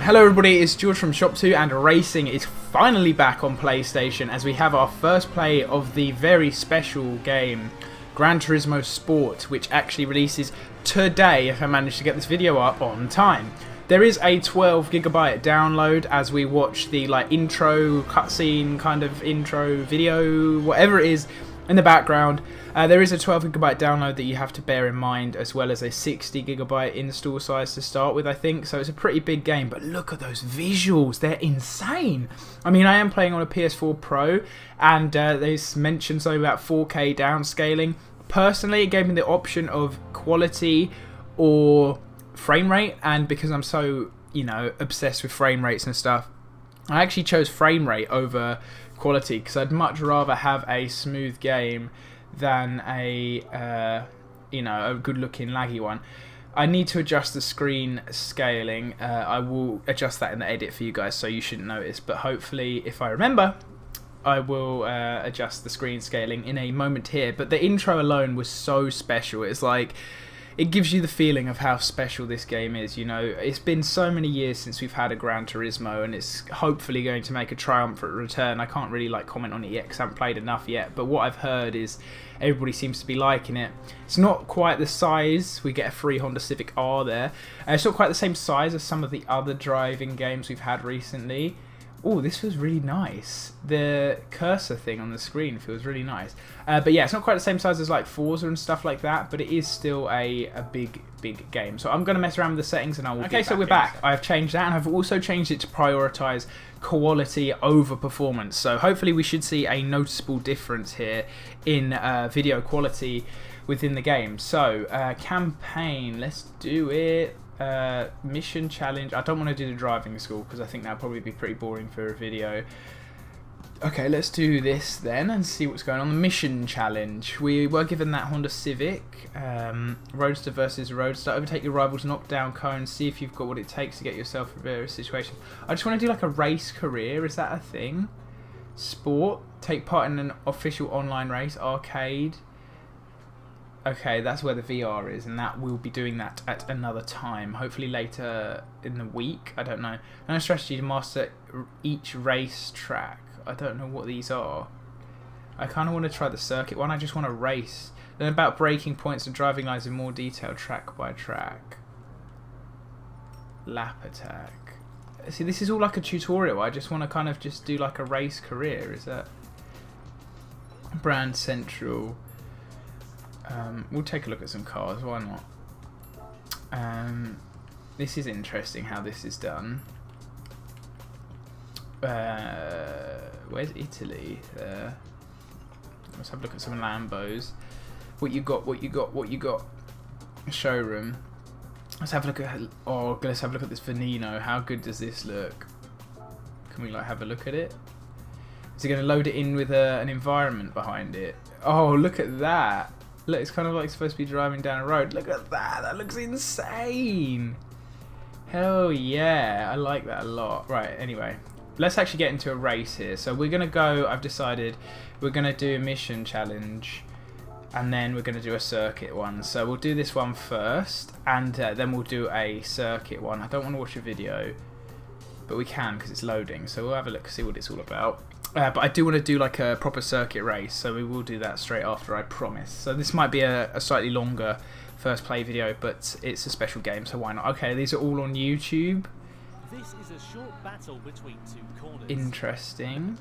Hello everybody, it's George from ShopTo, and racing is finally back on PlayStation as we have our first play of the very special game Gran Turismo Sport, which actually releases today if I manage to get this video up on time. There is a 12GB download as we watch the intro cutscene kind of intro video, whatever it is in the background. There is a 12GB download that you have to bear in mind, as well as a 60GB install size to start with, I think. So it's a pretty big game, but look at those visuals, they're insane. I mean, I am playing on a PS4 Pro, and they mentioned something about 4K downscaling. Personally, it gave me the option of quality or frame rate, and because I'm so, obsessed with frame rates and stuff, I actually chose frame rate over quality, because I'd much rather have a smooth game than a good looking laggy one. I need to adjust the screen scaling. I will adjust that in the edit for you guys, so you shouldn't notice, but hopefully if I remember I will adjust the screen scaling in a moment here. But the intro alone was so special. It's like, it gives you the feeling of how special this game is. It's been so many years since we've had a Gran Turismo, and it's hopefully going to make a triumphant return. I can't really comment on it yet because I haven't played enough yet, but what I've heard is everybody seems to be liking it. It's not quite the size, we get a free Honda Civic R there. It's not quite the same size as some of the other driving games we've had recently. Oh, this feels really nice. The cursor thing on the screen feels really nice. But yeah, it's not quite the same size as like Forza and stuff like that, but it is still a big game. So I'm going to mess around with the settings and I will Okay, so we're back. I've changed that, and I've also changed it to prioritize quality over performance. So hopefully we should see a noticeable difference here in video quality within the game. So campaign, let's do it. Mission challenge. I don't want to do the driving school because I think that'll probably be pretty boring for a video. Okay, let's do this then and see what's going on. The mission challenge. We were given that Honda Civic. Roadster versus Roadster. Overtake your rivals, knock down cones, see if you've got what it takes to get yourself in various situations. I just want to do like a race career. Is that a thing? Sport. Take part in an official online race. Arcade. Okay, that's where the VR is, and that we'll be doing that at another time, hopefully later in the week. I don't know. And a strategy to master each race track. I don't know what these are. I kind of want to try the circuit one. I just want to race. Then about breaking points and driving lines in more detail, track by track. Lap attack. See, this is all like a tutorial. I just want to kind of just do like a race career. Is that Brand Central? We'll take a look at some cars, why not? This is interesting how this is done. Where's Italy? Let's have a look at some Lambos. What you got? Showroom. Let's have a look at, let's have a look at this Veneno. How good does this look? Can we have a look at it? Is it going to load it in with an environment behind it? Oh, look at that. Look, it's kind of like supposed to be driving down a road. Look at that. That looks insane. Hell yeah. I like that a lot. Right, anyway. Let's actually get into a race here. So we're going to go, I've decided, we're going to do a mission challenge. And then we're going to do a circuit one. So we'll do this one first. And then we'll do a circuit one. I don't want to watch a video. But we can because it's loading. So we'll have a look, see what it's all about. But I do want to do like a proper circuit race, so we will do that straight after, I promise. So this might be a slightly longer first play video, but it's a special game, so why not? Okay, these are all on YouTube. This is a short battle between two corners. Interesting.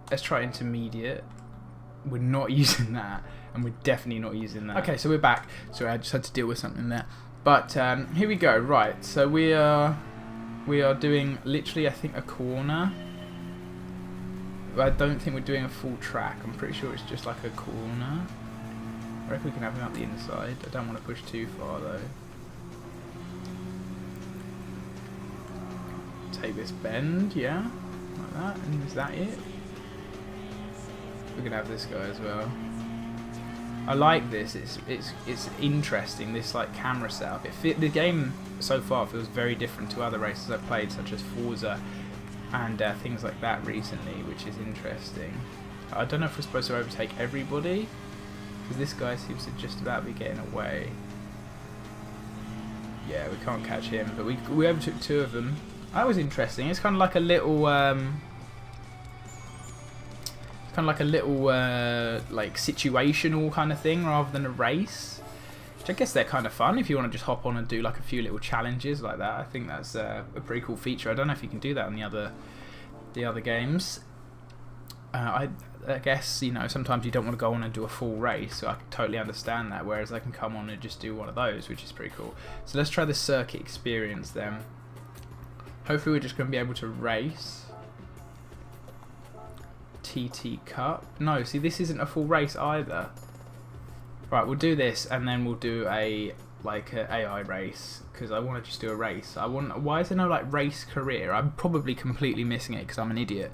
Let's try intermediate. We're not using that, and we're definitely not using that. Okay, so we're back. Sorry, I just had to deal with something there. But here we go. Right, so we are doing literally, I think, a corner. I don't think we're doing a full track. I'm pretty sure it's just like a corner. I reckon we can have him up the inside. I don't want to push too far though. Take this bend, yeah, like that. And is that it? We're gonna have this guy as well. I like this. It's interesting. This camera setup. The game so far feels very different to other races I've played, such as Forza and things like that recently, which is interesting. I don't know if we're supposed to overtake everybody, because this guy seems to just about be getting away. Yeah, we can't catch him, but we overtook 2 of them. That was interesting. It's kind of like a little like situational kind of thing rather than a race, which I guess they're kind of fun if you want to just hop on and do like a few little challenges like that. I think that's a pretty cool feature. I don't know if you can do that on the other games. I guess, you know, sometimes you don't want to go on and do a full race, so I can totally understand that, whereas I can come on and just do one of those, which is pretty cool. So let's try the circuit experience then. Hopefully we're just going to be able to race. TT Cup. No, see, this isn't a full race either. Right, we'll do this and then we'll do a AI race, because I want to just do a race. Why is there no like race career? I'm probably completely missing it because I'm an idiot.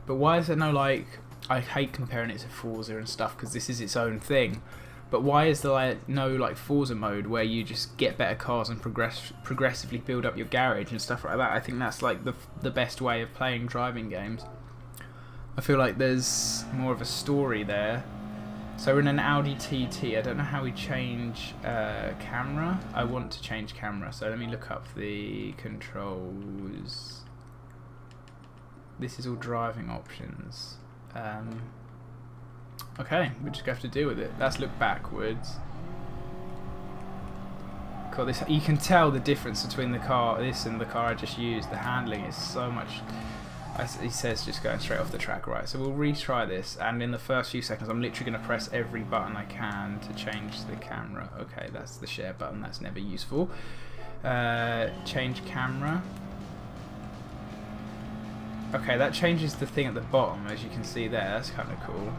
But why is there no like? I hate comparing it to Forza and stuff because this is its own thing. But why is there like no like Forza mode where you just get better cars and progressively build up your garage and stuff like that? I think that's like the best way of playing driving games. I feel like there's more of a story there. So we're in an Audi TT. I don't know how we change camera. I want to change camera, so let me look up the controls. This is all driving options. Okay, we just have to deal with it. Let's look backwards. Cool. This, you can tell the difference between this and the car I just used. The handling is so much. He says just going straight off the track, right? So we'll retry this, and in the first few seconds, I'm literally going to press every button I can to change the camera. Okay, that's the share button. That's never useful. Change camera. Okay, that changes the thing at the bottom, as you can see there. That's kind of cool.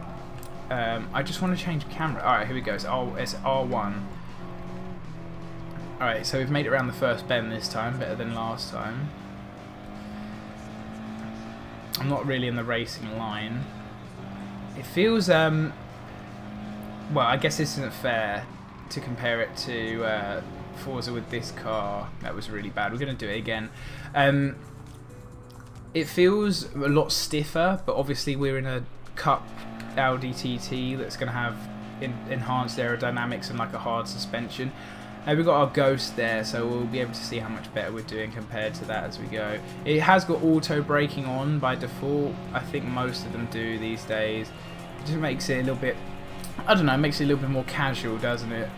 I just want to change camera. Alright, here we go. It's R1. Alright, so we've made it around the first bend this time, better than last time. I'm not really in the racing line. It feels, well, I guess this isn't fair to compare it to Forza with this car. That was really bad. We're going to do it again. It feels a lot stiffer, but obviously we're in a Cup Audi TT that's going to have enhanced aerodynamics and like a hard suspension. We've got our Ghost there, so we'll be able to see how much better we're doing compared to that as we go. It has got auto braking on by default. I think most of them do these days. It just makes it a little bit, I don't know, it makes it a little bit more casual, doesn't it?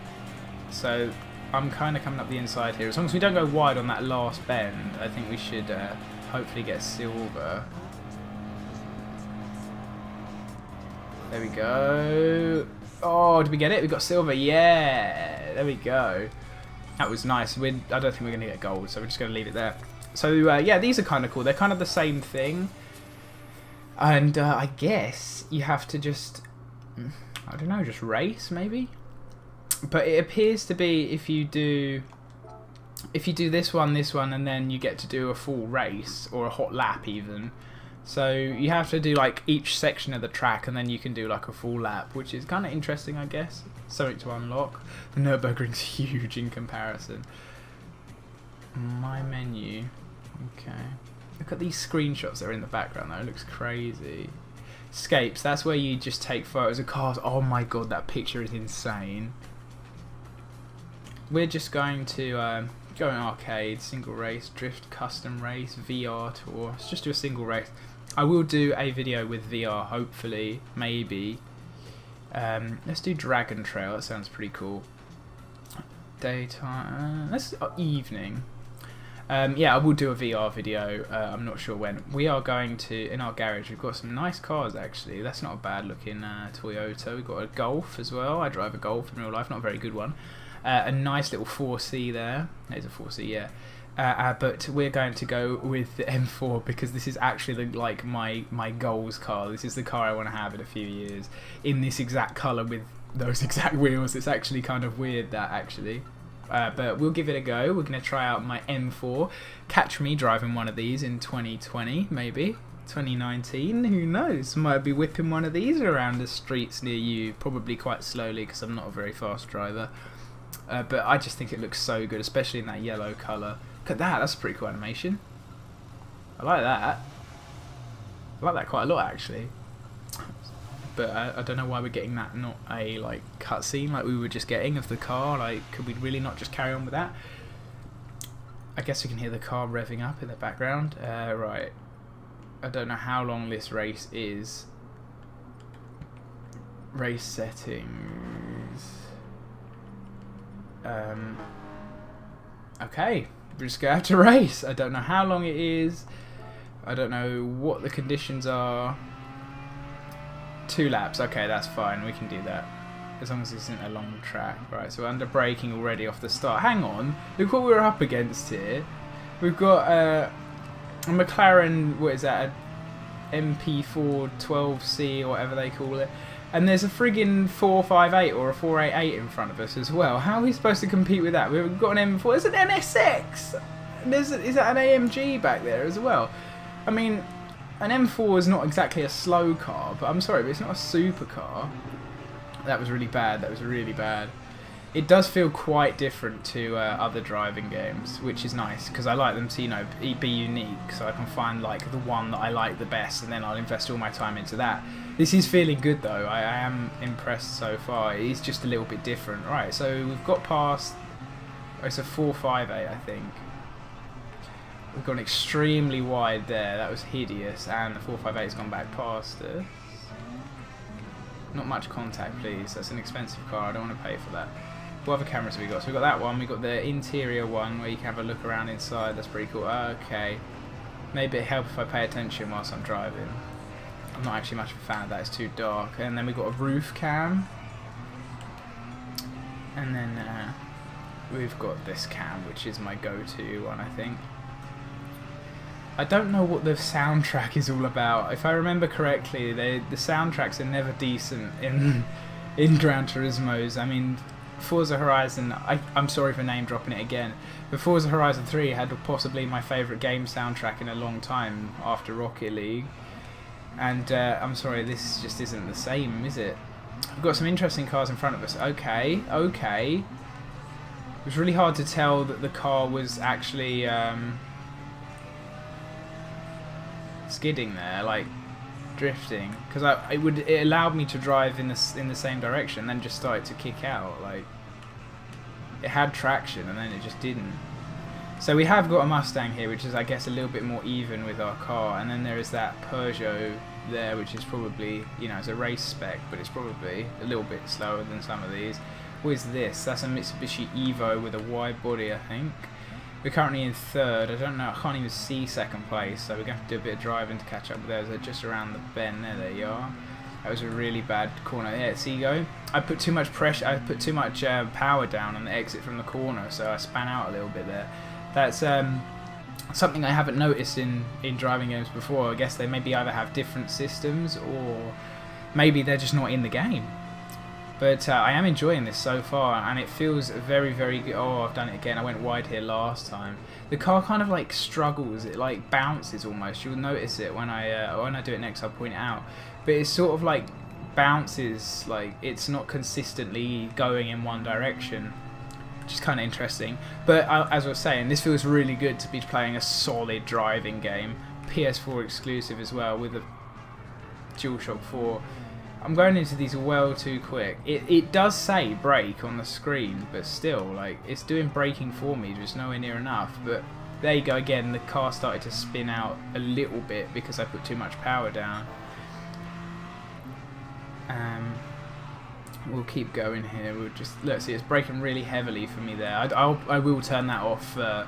So I'm kind of coming up the inside here. As long as we don't go wide on that last bend, I think we should hopefully get silver. There we go. Oh, did we get it? We got silver. Yeah, there we go. That was nice. I don't think we're going to get gold, so we're just going to leave it there. So yeah, these are kind of cool. They're kind of the same thing. And I guess you have to just, I don't know, just race maybe? But it appears to be if you do this one, and then you get to do a full race, or a hot lap even. So you have to do like each section of the track, and then you can do like a full lap, which is kind of interesting, I guess. Something to unlock. The Nürburgring's huge in comparison. My menu. Okay. Look at these screenshots that are in the background though. It looks crazy. Scapes. That's where you just take photos of cars. Oh my god, that picture is insane. We're just going to go in arcade, single race, drift, custom race, VR tour. Let's just do a single race. I will do a video with VR, hopefully, maybe. Let's do Dragon Trail. That sounds pretty cool. Daytime. Let's evening. Yeah, I will do a VR video. I'm not sure when. We are going to, in our garage, we've got some nice cars actually. That's not a bad looking Toyota. We've got a Golf as well. I drive a Golf in real life, not a very good one. A nice little 4C there. There's a 4C, yeah. But we're going to go with the M4 because this is actually like my goals car. This is the car I want to have in a few years in this exact colour with those exact wheels. It's actually kind of weird that actually. But we'll give it a go. We're going to try out my M4. Catch me driving one of these in 2020, maybe. 2019, who knows? Might be whipping one of these around the streets near you. Probably quite slowly because I'm not a very fast driver. But I just think it looks so good, especially in that yellow colour. Look at that, that's a pretty cool animation. I like that. I like that quite a lot actually. But I don't know why we're getting that, not a like cutscene like we were just getting of the car. Like, could we really not just carry on with that? I guess we can hear the car revving up in the background. Right. I don't know how long this race is. Race settings. Okay, we're just gonna have to race. I don't know how long it is. I don't know what the conditions are. 2 laps. Okay, that's fine. We can do that. As long as it isn't a long track. Right, so we're under braking already off the start. Hang on. Look what we're up against here. We've got a McLaren, what is that? A MP4 12C or whatever they call it. And there's a friggin' 458 or a 488 in front of us as well. How are we supposed to compete with that? We've got an M4. There's an NSX. Is that an AMG back there as well? I mean, an M4 is not exactly a slow car, but I'm sorry, but it's not a supercar. That was really bad. That was really bad. It does feel quite different to other driving games, which is nice because I like them to, you know, be unique, so I can find like the one that I like the best, and then I'll invest all my time into that. This is feeling good though. I am impressed so far. It is just a little bit different. Right, so we've got past. Oh, it's a 458, I think. We've gone extremely wide there. That was hideous, and the 458's gone back past us. Not much contact, please. That's an expensive car. I don't want to pay for that. What other cameras have we got? So we've got that one. We've got the interior one where you can have a look around inside. That's pretty cool. Okay. Maybe it'd help if I pay attention whilst I'm driving. I'm not actually much of a fan of that. It's too dark. And then we've got a roof cam. And then we've got this cam, which is my go-to one, I think. I don't know what the soundtrack is all about. If I remember correctly, the soundtracks are never decent in Gran Turismo's. I mean, Forza Horizon, I'm sorry for name dropping it again, but Forza Horizon 3 had possibly my favourite game soundtrack in a long time after Rocket League. And I'm sorry, this just isn't the same, is it? We've got some interesting cars in front of us. Okay, okay. It was really hard to tell that the car was actually skidding there, like drifting, because it allowed me to drive in the same direction, then just started to kick out. Like, it had traction and then it just didn't. So we have got a Mustang here, which is, I guess, a little bit more even with our car, and then there is that Peugeot there, which is probably, you know, it's a race spec, but it's probably a little bit slower than some of these. What is this? That's a Mitsubishi Evo with a wide body, I think. We're currently in 3rd. I don't know, I can't even see 2nd place, so we're going to have to do a bit of driving to catch up with those. They're just around the bend there. There you are. That was a really bad corner. Yeah, see you go. I put too much pressure. I put too much power down on the exit from the corner, so I span out a little bit there. That's something I haven't noticed in driving games before. I guess they maybe either have different systems, or maybe they're just not in the game. But I am enjoying this so far, and it feels very, very good. Oh, I've done it again. I went wide here last time. The car kind of like struggles. It like bounces almost. You'll notice it when I do it next. I'll point it out. But it's sort of like bounces. Like, it's not consistently going in one direction, which is kind of interesting. But as I was saying, this feels really good to be playing a solid driving game. PS4 exclusive as well, with the DualShock 4. I'm going into these well too quick. It does say brake on the screen, but still, like, it's doing braking for me, just nowhere near enough. But there you go again, the car started to spin out a little bit because I put too much power down. We'll keep going here. We'll just, let's see, it's braking really heavily for me there. I will turn that off the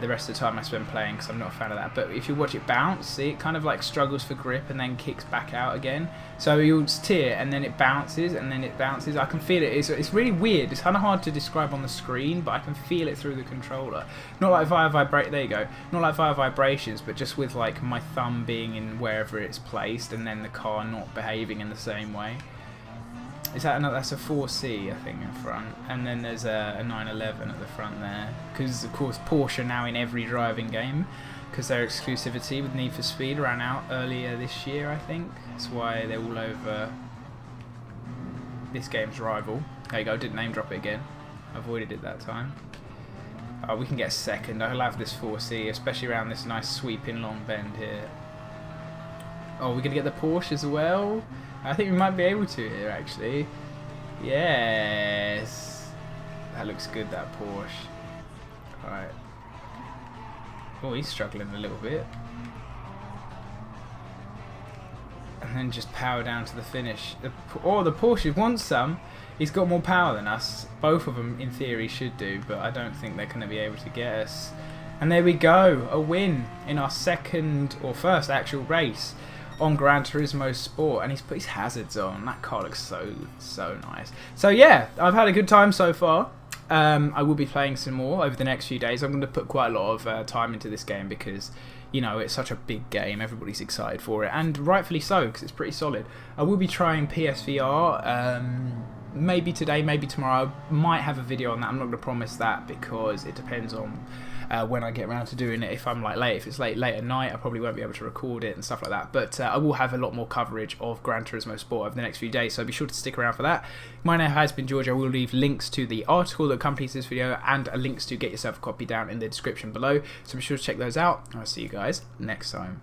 rest of the time I spend playing, because I'm not a fan of that. But if you watch it bounce, see, it kind of like struggles for grip and then kicks back out again. So you'll steer and then it bounces and then it bounces. I can feel it. It's really weird. It's kind of hard to describe on the screen, but I can feel it through the controller. Not like via vibration. There you go. Not like via vibrations, but just with like my thumb being in wherever it's placed, and then the car not behaving in the same way. Is that another? That's a 4C, I think, in front, and then there's a 911 at the front there. Because of course Porsche now in every driving game, because their exclusivity with Need for Speed ran out earlier this year, I think. That's why they're all over this game's rival. There you go. Didn't name drop it again. Avoided it that time. We can get 2nd. I'll have this 4C, especially around this nice sweeping long bend here. Oh, we're gonna get the Porsche as well. I think we might be able to here, actually. Yes. That looks good, that Porsche. Alright. Oh, he's struggling a little bit. And then just power down to the finish. The Porsche wants some. He's got more power than us. Both of them, in theory, should do, but I don't think they're going to be able to get us. And there we go, a win in our first actual race on Gran Turismo Sport. And he's put his hazards on. That car looks so nice. So yeah, I've had a good time so far. I will be playing some more over the next few days. I'm going to put quite a lot of time into this game because, you know, it's such a big game. Everybody's excited for it, and rightfully so, because it's pretty solid. I will be trying PSVR. Maybe today, maybe tomorrow. I might have a video on that. I'm not going to promise that because it depends on when I get around to doing it. If I'm like late, if it's late at night, I probably won't be able to record it and stuff like that. But I will have a lot more coverage of Gran Turismo Sport over the next few days, so be sure to stick around for that. My name has been George. I will leave links to the article that accompanies this video and links to get yourself a copy down in the description below. So be sure to check those out. I'll see you guys next time.